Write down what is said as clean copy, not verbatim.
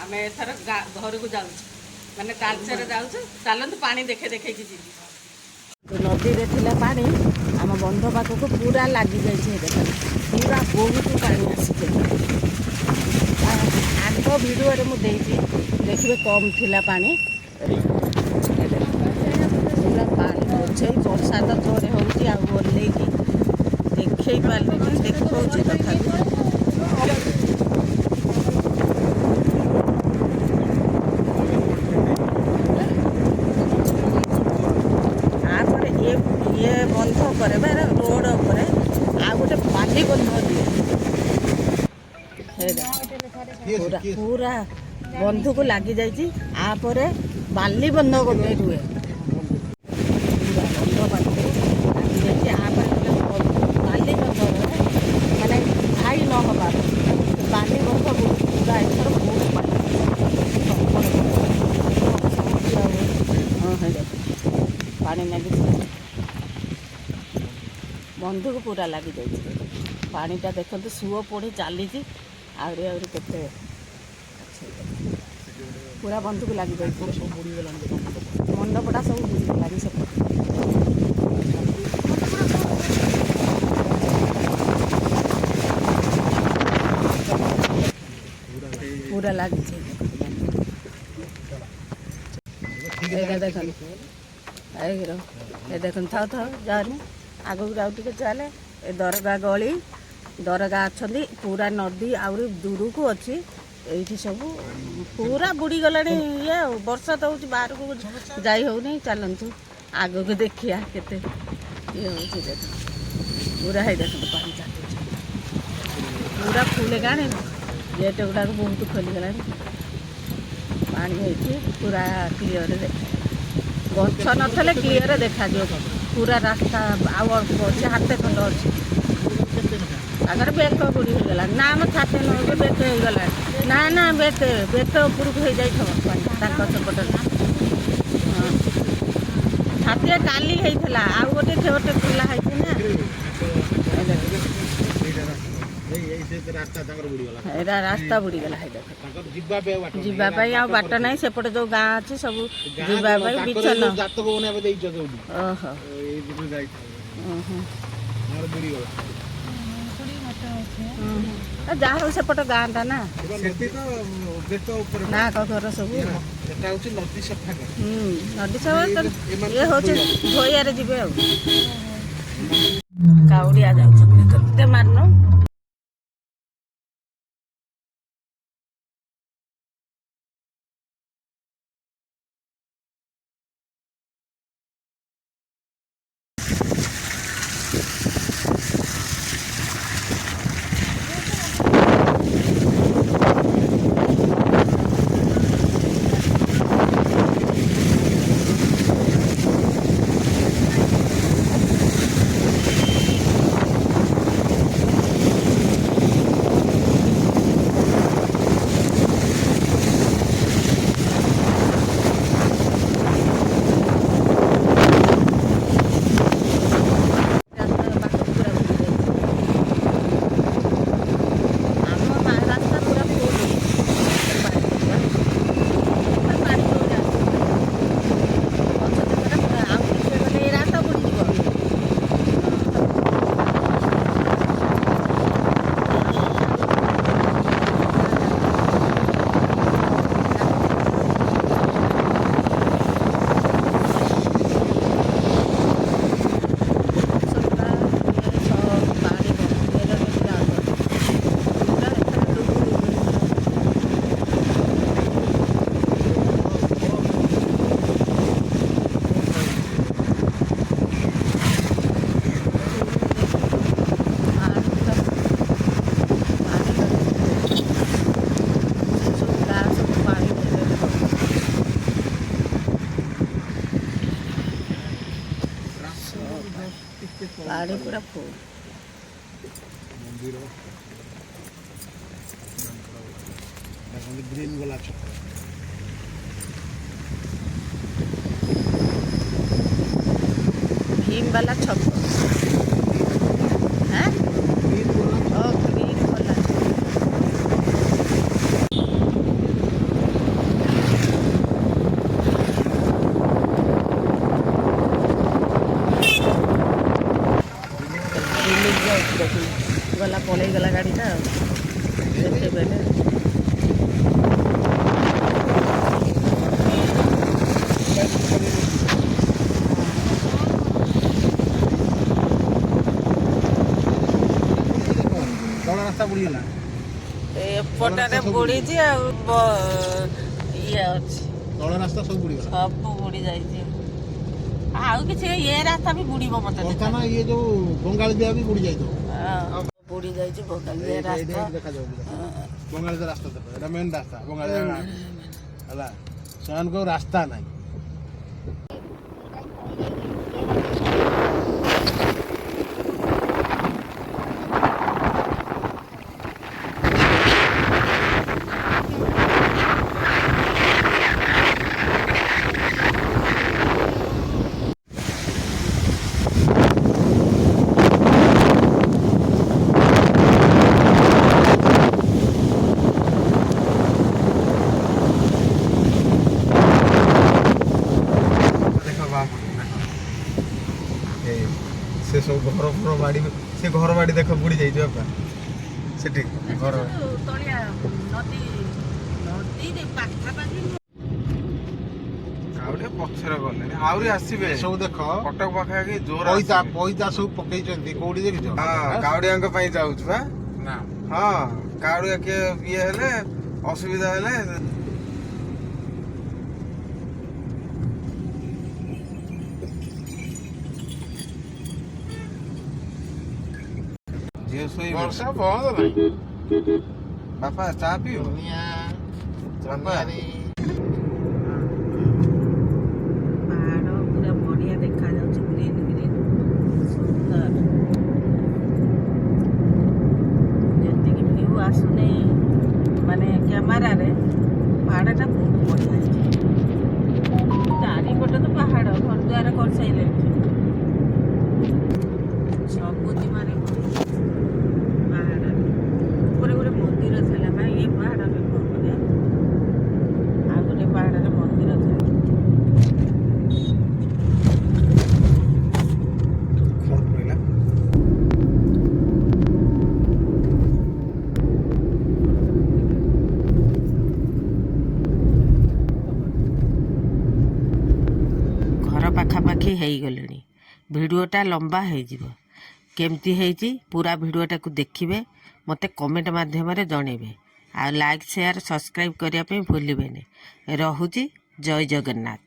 ଆମେ ଏଥର ଘରକୁ ଯାଉଛୁ ମାନେ ତାଲଚେର ଯାଉଛୁ। ଚାଲନ୍ତୁ ପାଣି ଦେଖେଇକି ଯିବି। ନଦୀରେ ଥିଲା ପାଣି ଆମ ବନ୍ଧ ପାଖକୁ ପୁରା ଲାଗିଯାଇଛି। ପୁରା ବହୁତ ପାଣି ଆସିଛି। ଆଗ ଭିଡ଼ିଓରେ ମୁଁ ଦେଇଛି ଦେଖିବେ କମ୍ ଥିଲା ପାଣି। ପୁରା ପାଣି ବୋଝେଇ ବର୍ଷା ତ ଜୋରେ ହେଉଛି ଆଉ ଓହ୍ଲେଇକି ଦେଖେଇ ପାରିଲିନି ଦେଖଉଛି ତଥାପି। ତାପରେ ଇଏ ବନ୍ଧ ଉପରେ ବା ରୋଡ଼ ଉପରେ ଆଉ ଗୋଟେ ବାଲି ବନ୍ଧ ଦିଏ। ପୁରା ପୁରା ବନ୍ଧକୁ ଲାଗିଯାଇଛି। ଆପରେ ବାଲି ବନ୍ଧ ଗୋଟେ ରୁହେ ବନ୍ଧ ପାଖକୁ ଲାଗିଯାଇଛି। ଆପରେ ବାଲି ବନ୍ଧର ମାନେ ଘାଇ ନ ହେବା ବାଲି ବନ୍ଧ ପୁରା ଏଥର ବହୁତ ପାଣି ପାଣି ଲାଗିଛି। ବନ୍ଧକୁ ପୁରା ଲାଗିଯାଇଛି। ପାଣିଟା ଦେଖନ୍ତୁ ସୁଅ ପୋଡ଼ି ଚାଲିଛି। ଆହୁରି କେତେ ପୁରା ବନ୍ଧକୁ ଲାଗିଯାଇଛି। ମଣ୍ଡପଟା ସବୁ ବୁଡ଼ିଗଲାଣି ସେପଟେ। ପୁରା ଲାଗିଛି। ଏଇଟା ଦେଖନ୍ତୁ ଏ ଦେଖନ୍ତୁ ଥାଉ ଯାଉନି ଆଗକୁ ଯାଉ ଟିକେ ଚାଲେ। ଏ ଦରଗା ଗଳି ଦରଗା ଅଛନ୍ତି। ପୁରା ନଦୀ ଆହୁରି ଦୂରକୁ ଅଛି। ଏଇଠି ସବୁ ପୁରା ବୁଡ଼ିଗଲାଣି। ଇଏ ଆଉ ବର୍ଷା ତ ହେଉଛି ବାହାରକୁ ଯାଇ ହେଉନି। ଚାଲନ୍ତୁ ଆଗକୁ ଦେଖିବା କେତେ ଇଏ ହେଉଛି। ଦେଖନ୍ତୁ ପୁରା ହେଇ ଦେଖନ୍ତୁ ପାଣି ଚାଲୁଛି ପୁରା ଫୁଲ ଗାଣି। ଗେଟ୍ ଗୁଡ଼ାକ ବହୁତ ଖୋଲିଗଲାଣି। ପାଣି ହେଇଛି ପୁରା କ୍ଲିଅର ଦେଖା। ଗଛ ନଥିଲେ କ୍ଲିଅର ଦେଖାଯିବ। ପୁରା ରାସ୍ତା ଆଉ ଅଳ୍ପ ଅଛି ହାତେ ଖଣ୍ଡ ଅଛି। ତାଙ୍କର ବେକ ବୁଡ଼ି ହେଇଗଲାଣି। ନା ଆମ ଛାତେ ନହେଲେ ବେକ ହେଇଗଲାଣି। ନା ବେକ ଉପରକୁ ହେଇଯାଇଥିବ ତାଙ୍କ ସେପଟେ। ହଁ ଛାତିଆ କାଲି ହେଇଥିଲା ଆଉ ଗୋଟେ ଖୋଲା ହେଇଛି ନା। ଏଇଟା ରାସ୍ତା ବୁଡ଼ିଗଲା। ଯିବା ପାଇଁ ଆଉ ବାଟ ନାହିଁ। ସେପଟେ ଯେଉଁ ଗାଁ ଅଛି ସବୁ ଯିବା ପାଇଁ ବିଛନ। ଓହୋ ଯାହା ହଉ ସେପଟ ଗାଁଟା ନା ନା ଘର ସବୁ ନଦୀ ସଫା ଇଏ ହେଉଛି ଧୋଇଆରେ ଯିବେ ଆଉ। କାଉଡ଼ିଆ ଯାଉଛନ୍ତି କେତେ ମାନୁ। ପାଣି ପୁରା ଫୁଲ। ଗ୍ରୀନ ବାଲା ଛକ ଭୀମ ବାଲା ଛକ। ଗ୍ରୀନ ବାଲା ଦେଖୁନି ଗଲା ପଳେଇଗଲା ଗାଡ଼ିଟା ଆଉ ସେତେବେଳେ ରାସ୍ତା ବୁଡ଼ିଗଲା ଏପଟରେ ବୁଡ଼ିଛି ଆଉ ଇଏ ଅଛି ତଳ ରାସ୍ତା ସବୁ ବୁଡ଼ିଗଲା ସବୁ ବୁଡ଼ି ଯାଇଛି ଆଉ କିଛି ଏ ରାସ୍ତା ବି ବୁଡ଼ିବ ମତେ ବର୍ତ୍ତମାନ ଇଏ ଯୋଉ ବଙ୍ଗାଳୀ ଦିଆ ବି ବୁଡ଼ି ଯାଇଥିବ ବୁଡ଼ି ଯାଇଛି ବଙ୍ଗାଳୀ ରାସ୍ତା ଦେଖାଯାଉ ବଙ୍ଗାଳୀ ରାସ୍ତା ଦେଖ ଏଇଟା ମେନ୍ ରାସ୍ତା ବଙ୍ଗାଳୀ ହେଲା ସେମାନଙ୍କୁ ରାସ୍ତା ନାହିଁ से सब घर फर बाड़ी से घर बाड़ी देख बुड़ी जाइए बापा सेठी घर तलिया नदी नदी रे पाखापाखि आउटे पछरे गले आउरी आसीबे सब देख कटक पाखा कि जोर पैसा पैसा सब पकईचंती कोडी देखियो हां काउडियांक पई जाउछ बा ना हां काउडिया के ये हेले असुविधा हेले जे सोई वर्षा बंद नहीं बापा चा पियो दुनिया दुनियारी ପାହାଡ଼ ପୁରା ବଢ଼ିଆ ଦେଖାଯାଉଛି ଗ୍ରୀନ୍ ଗ୍ରୀନ୍ ସୁନ୍ଦର ଯେତିକି ଭିଉ ଆସୁନି ମାନେ କ୍ୟାମେରାରେ ପାହାଡ଼ଟା ବହୁତ ବଢ଼ିଆ ଅଛି ଚାରିପଟେ ତ ପାହାଡ଼ ଘର ଦ୍ୱାର କରିସାରିଲେଣି ସବୁଜି ମାନେ ପାହାଡ଼ରେ ଉପରେ ଗୋଟେ ମନ୍ଦିର ଥିଲା ବା ଏ ପାହାଡ଼ରେ ବଢ଼ିଆ ଆଉ ଗୋଟେ ପାହାଡ଼ରେ ମନ୍ଦିର ଥିଲା खर पइला ଘର ପାଖାପାଖି ହେଇଗଲେଣି ଭିଡ଼ିଓଟା ଲମ୍ବା ହେଇଯିବ କେମିତି ହେଇଛି ପୁରା ଭିଡ଼ିଓଟାକୁ ଦେଖିବେ ମୋତେ କମେଣ୍ଟ ମାଧ୍ୟମରେ ଜଣେଇବେ ଆଉ ଲାଇକ୍ ସେୟାର ସବସ୍କ୍ରାଇବ୍ କରିବା ପାଇଁ ଭୁଲିବେନି ରହୁଛି ଜୟ ଜଗନ୍ନାଥ।